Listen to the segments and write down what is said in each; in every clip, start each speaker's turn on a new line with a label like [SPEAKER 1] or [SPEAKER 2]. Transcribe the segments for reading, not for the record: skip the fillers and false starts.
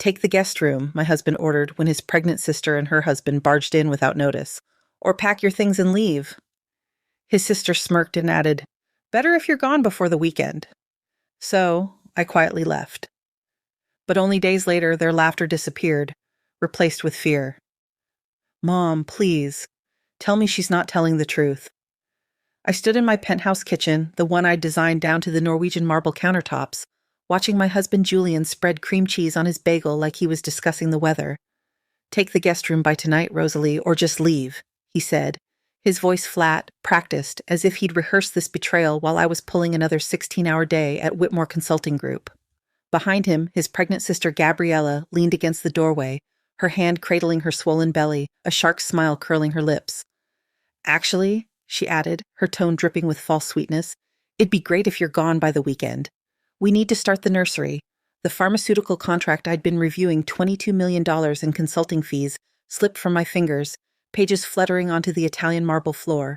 [SPEAKER 1] Take the guest room, my husband ordered when his pregnant sister and her husband barged in without notice. Or pack your things and leave. His sister smirked and added, better if you're gone before the weekend. So, I quietly left. But only days later, their laughter disappeared, replaced with fear. Mom, please, tell me she's not telling the truth. I stood in my penthouse kitchen, the one I'd designed down to the Norwegian marble countertops, watching my husband Julian spread cream cheese on his bagel like he was discussing the weather. Take the guest room by tonight, Rosalie, or just leave, he said, his voice flat, practiced, as if he'd rehearsed this betrayal while I was pulling another 16-hour day at Whitmore Consulting Group. Behind him, his pregnant sister Gabriella leaned against the doorway, her hand cradling her swollen belly, a shark smile curling her lips. Actually, she added, her tone dripping with false sweetness, it'd be great if you're gone by the weekend. We need to start the nursery. The pharmaceutical contract I'd been reviewing, $22 million in consulting fees, slipped from my fingers, pages fluttering onto the Italian marble floor.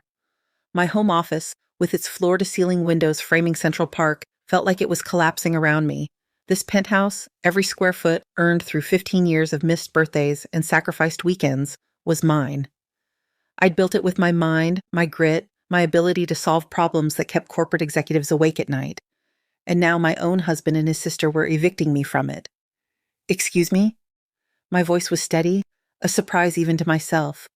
[SPEAKER 1] My home office, with its floor-to-ceiling windows framing Central Park, felt like it was collapsing around me. This penthouse, every square foot earned through 15 years of missed birthdays and sacrificed weekends, was mine. I'd built it with my mind, my grit, my ability to solve problems that kept corporate executives awake at night. And now my own husband and his sister were evicting me from it. Excuse me? My voice was steady, a surprise even to myself.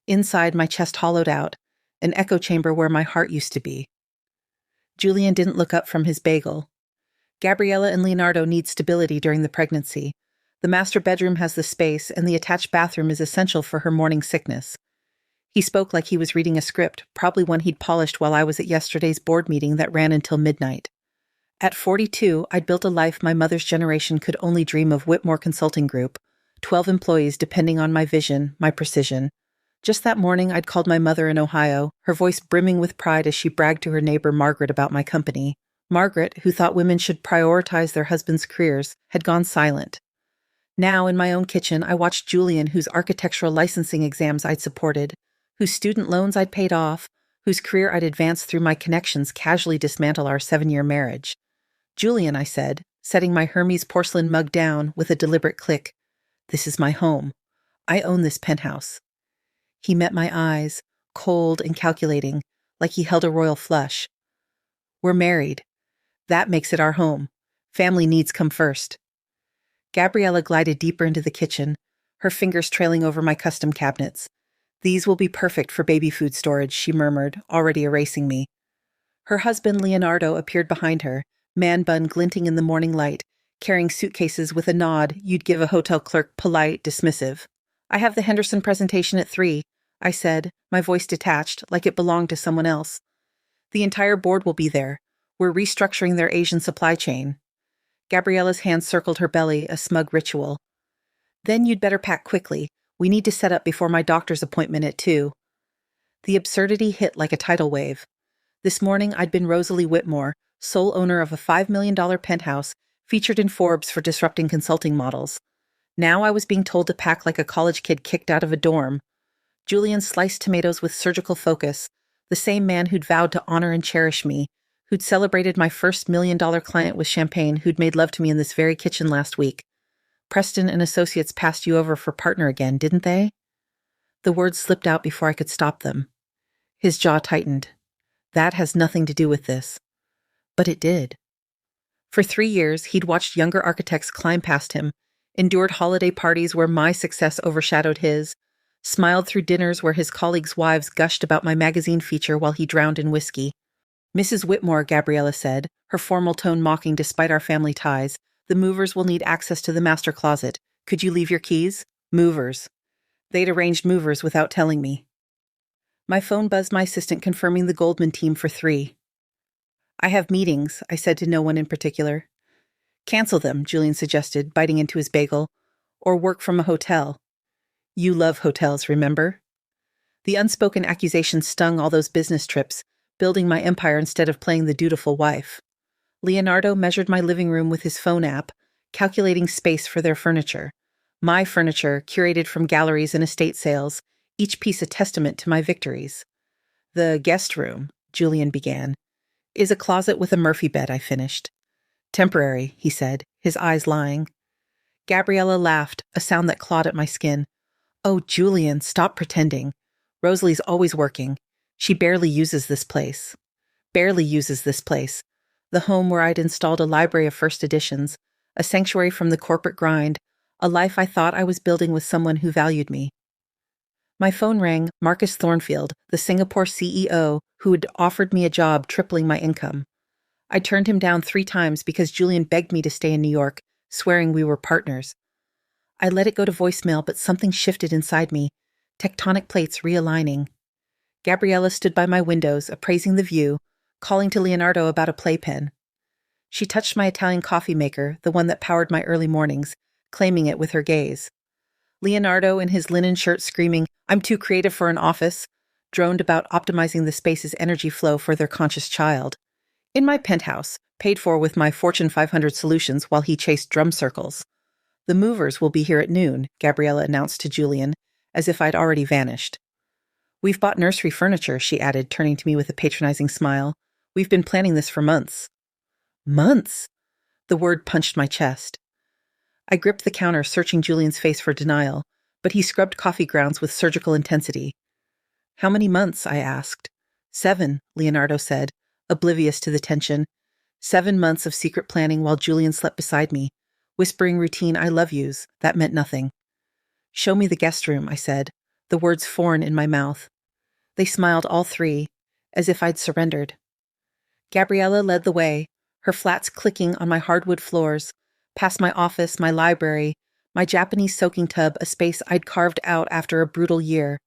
[SPEAKER 1] Inside, my chest hollowed out, an echo chamber where my heart used to be. Julian didn't look up from his bagel. Gabriella and Leonardo need stability during the pregnancy. The master bedroom has the space, and the attached bathroom is essential for her morning sickness. He spoke like he was reading a script, probably one he'd polished while I was at yesterday's board meeting that ran until midnight. At 42, I'd built a life my mother's generation could only dream of. Whitmore Consulting Group, 12 employees depending on my vision, my precision. Just that morning, I'd called my mother in Ohio, her voice brimming with pride as she bragged to her neighbor Margaret about my company. Margaret, who thought women should prioritize their husbands' careers, had gone silent. Now, in my own kitchen, I watched Julian, whose architectural licensing exams I'd supported, whose student loans I'd paid off, whose career I'd advanced through my connections, casually dismantle our 7-year marriage. Julian, I said, setting my Hermes porcelain mug down with a deliberate click, this is my home. I own this penthouse. He met my eyes, cold and calculating, like he held a royal flush. We're married. That makes it our home. Family needs come first. Gabriella glided deeper into the kitchen, her fingers trailing over my custom cabinets. These will be perfect for baby food storage, she murmured, already erasing me. Her husband, Leonardo, appeared behind her, man bun glinting in the morning light, carrying suitcases with a nod you'd give a hotel clerk, polite, dismissive. I have the Henderson presentation at 3, I said, my voice detached, like it belonged to someone else. The entire board will be there. We're restructuring their Asian supply chain. Gabriella's hand circled her belly, a smug ritual. Then you'd better pack quickly. We need to set up before my doctor's appointment at 2. The absurdity hit like a tidal wave. This morning I'd been Rosalie Whitmore, sole owner of a $5 million penthouse, featured in Forbes for disrupting consulting models. Now I was being told to pack like a college kid kicked out of a dorm. Julian sliced tomatoes with surgical focus, the same man who'd vowed to honor and cherish me, who'd celebrated my first $1 million client with champagne, who'd made love to me in this very kitchen last week. Preston and Associates passed you over for partner again, didn't they? The words slipped out before I could stop them. His jaw tightened. That has nothing to do with this. But it did. For 3 years, he'd watched younger architects climb past him, endured holiday parties where my success overshadowed his, smiled through dinners where his colleagues' wives gushed about my magazine feature while he drowned in whiskey. Mrs. Whitmore, Gabriella said, her formal tone mocking despite our family ties, the movers will need access to the master closet. Could you leave your keys? Movers. They'd arranged movers without telling me. My phone buzzed my assistant confirming the Goldman team for 3. I have meetings, I said to no one in particular. Cancel them, Julian suggested, biting into his bagel. Or work from a hotel. You love hotels, remember? The unspoken accusation stung all those business trips, building my empire instead of playing the dutiful wife. Leonardo measured my living room with his phone app, calculating space for their furniture. My furniture, curated from galleries and estate sales, each piece a testament to my victories. The guest room, Julian began, is a closet with a Murphy bed, I finished. Temporary, he said, his eyes lying. Gabriella laughed, a sound that clawed at my skin. Oh, Julian, stop pretending. Rosalie's always working. She barely uses this place. Barely uses this place. The home where I'd installed a library of first editions, a sanctuary from the corporate grind, a life I thought I was building with someone who valued me. My phone rang. Marcus Thornfield, the Singapore CEO, who had offered me a job tripling my income. I turned him down 3 times because Julian begged me to stay in New York, swearing we were partners. I let it go to voicemail, but something shifted inside me, tectonic plates realigning. Gabriella stood by my windows, appraising the view, calling to Leonardo about a playpen. She touched my Italian coffee maker, the one that powered my early mornings, claiming it with her gaze. Leonardo, in his linen shirt screaming, "I'm too creative for an office," droned about optimizing the space's energy flow for their conscious child. In my penthouse, paid for with my Fortune 500 solutions while he chased drum circles. "The movers will be here at noon," Gabriella announced to Julian, as if I'd already vanished. "We've bought nursery furniture," she added, turning to me with a patronizing smile. "We've been planning this for months." Months? The word punched my chest. I gripped the counter, searching Julian's face for denial, but he scrubbed coffee grounds with surgical intensity. "How many months?" I asked. 7, Leonardo said, oblivious to the tension. 7 months of secret planning while Julian slept beside me, whispering routine "I love yous." That meant nothing. "Show me the guest room," I said, the words foreign in my mouth. They smiled, all 3, as if I'd surrendered. Gabriella led the way, her flats clicking on my hardwood floors, past my office, my library, my Japanese soaking tub, a space I'd carved out after a brutal year.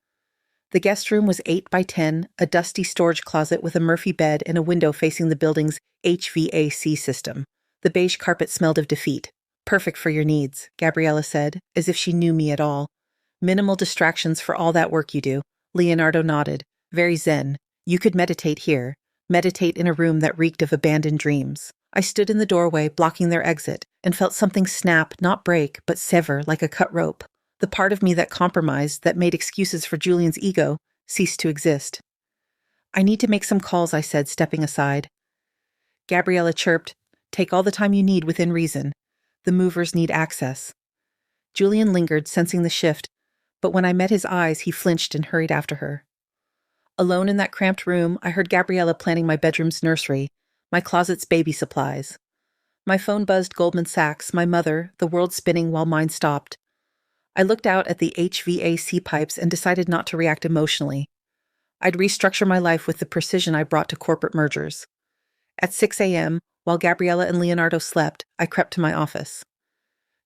[SPEAKER 1] The guest room was 8 by 10, a dusty storage closet with a Murphy bed and a window facing the building's HVAC system. The beige carpet smelled of defeat. "Perfect for your needs," Gabriella said, as if she knew me at all. "Minimal distractions for all that work you do." Leonardo nodded. "Very zen. You could meditate here. Meditate in a room that reeked of abandoned dreams." I stood in the doorway, blocking their exit, and felt something snap, not break, but sever like a cut rope. The part of me that compromised, that made excuses for Julian's ego, ceased to exist. "I need to make some calls," I said, stepping aside. Gabriella chirped, "Take all the time you need within reason. The movers need access." Julian lingered, sensing the shift, but when I met his eyes, he flinched and hurried after her. Alone in that cramped room, I heard Gabriella planning my bedroom's nursery, my closet's baby supplies. My phone buzzed Goldman Sachs, my mother, the world spinning while mine stopped. I looked out at the HVAC pipes and decided not to react emotionally. I'd restructure my life with the precision I brought to corporate mergers. At 6 a.m., while Gabriella and Leonardo slept, I crept to my office.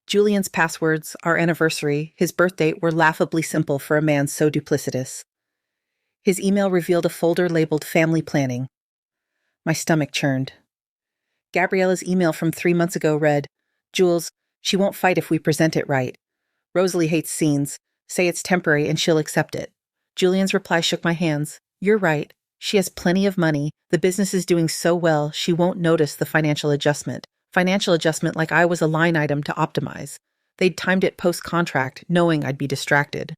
[SPEAKER 1] Julian's passwords, our anniversary, his birth date were laughably simple for a man so duplicitous. His email revealed a folder labeled Family Planning. My stomach churned. Gabriella's email from 3 months ago read, "Jules, she won't fight if we present it right. Rosalie hates scenes. Say it's temporary and she'll accept it." Julian's reply shook my hands. "You're right. She has plenty of money. The business is doing so well, she won't notice the financial adjustment. Financial adjustment like I was a line item to optimize. They'd timed it post-contract, knowing I'd be distracted."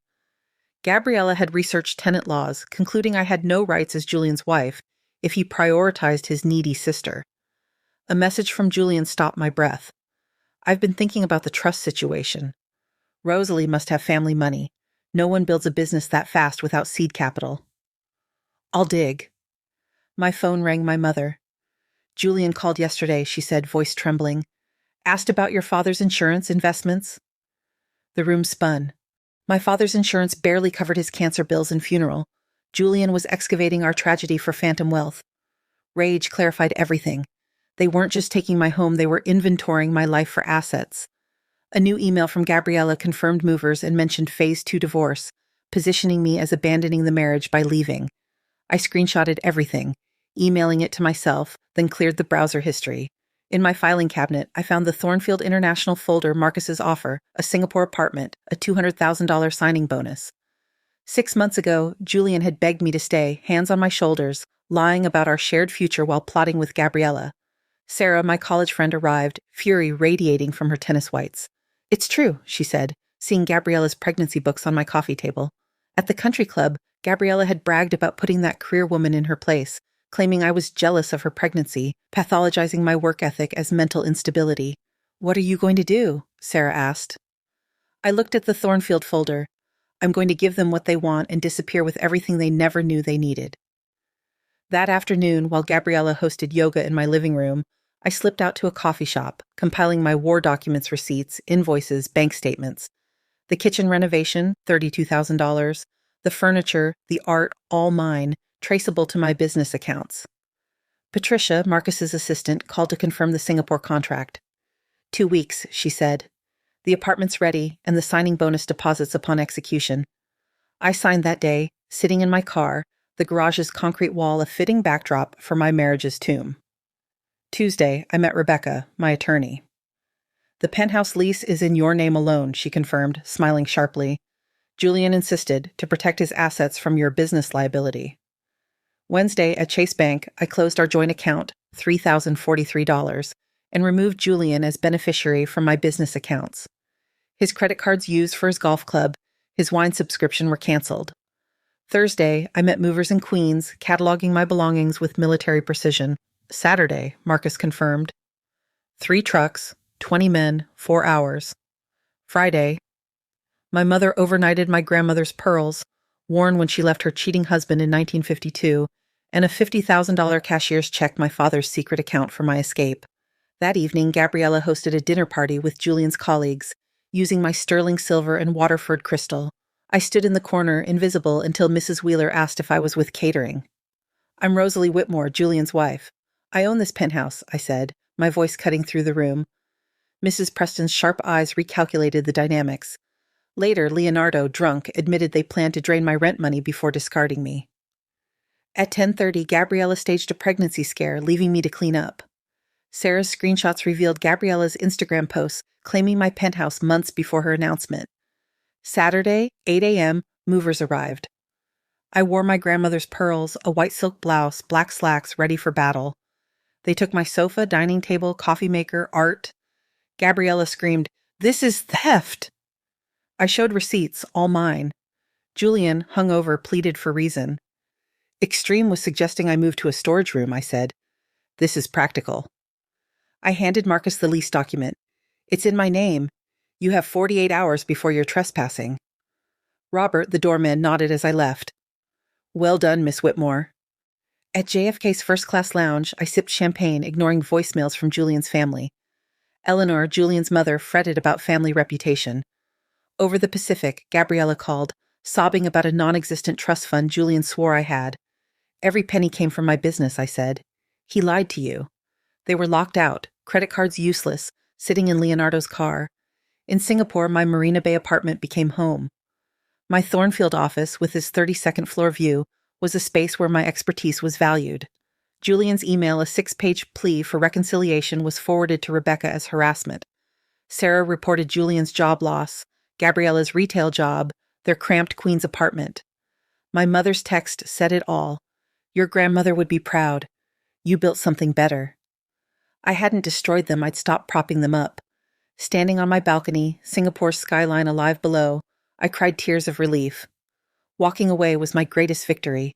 [SPEAKER 1] Gabriella had researched tenant laws, concluding I had no rights as Julian's wife if he prioritized his needy sister. A message from Julian stopped my breath. "I've been thinking about the trust situation. Rosalie must have family money. No one builds a business that fast without seed capital." "I'll dig." My phone rang my mother. "Julian called yesterday," she said, voice trembling. "Asked about your father's insurance investments." The room spun. My father's insurance barely covered his cancer bills and funeral. Julian was excavating our tragedy for phantom wealth. Rage clarified everything. They weren't just taking my home, they were inventorying my life for assets. A new email from Gabriella confirmed movers and mentioned Phase 2 divorce, positioning me as abandoning the marriage by leaving. I screenshotted everything, emailing it to myself, then cleared the browser history. In my filing cabinet, I found the Thornfield International folder, Marcus's offer, a Singapore apartment, a $200,000 signing bonus. 6 months ago, Julian had begged me to stay, hands on my shoulders, lying about our shared future while plotting with Gabriella. Sarah, my college friend, arrived, fury radiating from her tennis whites. "It's true," she said, seeing Gabriella's pregnancy books on my coffee table. At the country club, Gabriella had bragged about putting that career woman in her place, claiming I was jealous of her pregnancy, pathologizing my work ethic as mental instability. "What are you going to do?" Sarah asked. I looked at the Thornfield folder. I'm going to give them what they want and disappear with everything they never knew they needed. That afternoon, while Gabriella hosted yoga in my living room, I slipped out to a coffee shop, compiling my war documents receipts, invoices, bank statements. The kitchen renovation, $32,000. The furniture, the art, all mine, traceable to my business accounts. Patricia, Marcus's assistant, called to confirm the Singapore contract. 2 weeks, she said. The apartment's ready, and the signing bonus deposits upon execution. I signed that day, sitting in my car, the garage's concrete wall a fitting backdrop for my marriage's tomb. Tuesday, I met Rebecca, my attorney. The penthouse lease is in your name alone, she confirmed, smiling sharply. Julian insisted, to protect his assets from your business liability. Wednesday, at Chase Bank, I closed our joint account, $3,043, and removed Julian as beneficiary from my business accounts. His credit cards used for his golf club, his wine subscription were canceled. Thursday, I met movers in Queens, cataloging my belongings with military precision. Saturday, Marcus confirmed. 3 trucks, 20 men, 4 hours. Friday, my mother overnighted my grandmother's pearls, worn when she left her cheating husband in 1952, and a $50,000 cashier's check my father's secret account for my escape. That evening, Gabriella hosted a dinner party with Julian's colleagues, using my sterling silver and Waterford crystal. I stood in the corner, invisible, until Mrs. Wheeler asked if I was with catering. I'm Rosalie Whitmore, Julian's wife. I own this penthouse, I said, my voice cutting through the room. Mrs. Preston's sharp eyes recalculated the dynamics. Later, Leonardo, drunk, admitted they planned to drain my rent money before discarding me. At 10:30, Gabriella staged a pregnancy scare, leaving me to clean up. Sarah's screenshots revealed Gabriella's Instagram posts, claiming my penthouse months before her announcement. Saturday, 8 a.m., movers arrived. I wore my grandmother's pearls, a white silk blouse, black slacks, ready for battle. They took my sofa, dining table, coffee maker, art. Gabriella screamed, "This is theft!" I showed receipts, all mine. Julian, hungover, pleaded for reason. Extreme was suggesting I move to a storage room, I said. This is practical. I handed Marcus the lease document. It's in my name. You have 48 hours before you're trespassing. Robert, the doorman, nodded as I left. Well done, Miss Whitmore. At JFK's first-class lounge, I sipped champagne, ignoring voicemails from Julian's family. Eleanor, Julian's mother, fretted about family reputation. Over the Pacific, Gabriella called, sobbing about a non-existent trust fund Julian swore I had. Every penny came from my business, I said. He lied to you. They were locked out, credit cards useless, sitting in Leonardo's car. In Singapore, my Marina Bay apartment became home. My Thornfield office, with its 32nd floor view, was a space where my expertise was valued. Julian's email, a 6-page plea for reconciliation, was forwarded to Rebecca as harassment. Sarah reported Julian's job loss, Gabriella's retail job, their cramped Queens apartment. My mother's text said it all. Your grandmother would be proud. You built something better. I hadn't destroyed them, I'd stopped propping them up. Standing on my balcony, Singapore's skyline alive below, I cried tears of relief. Walking away was my greatest victory.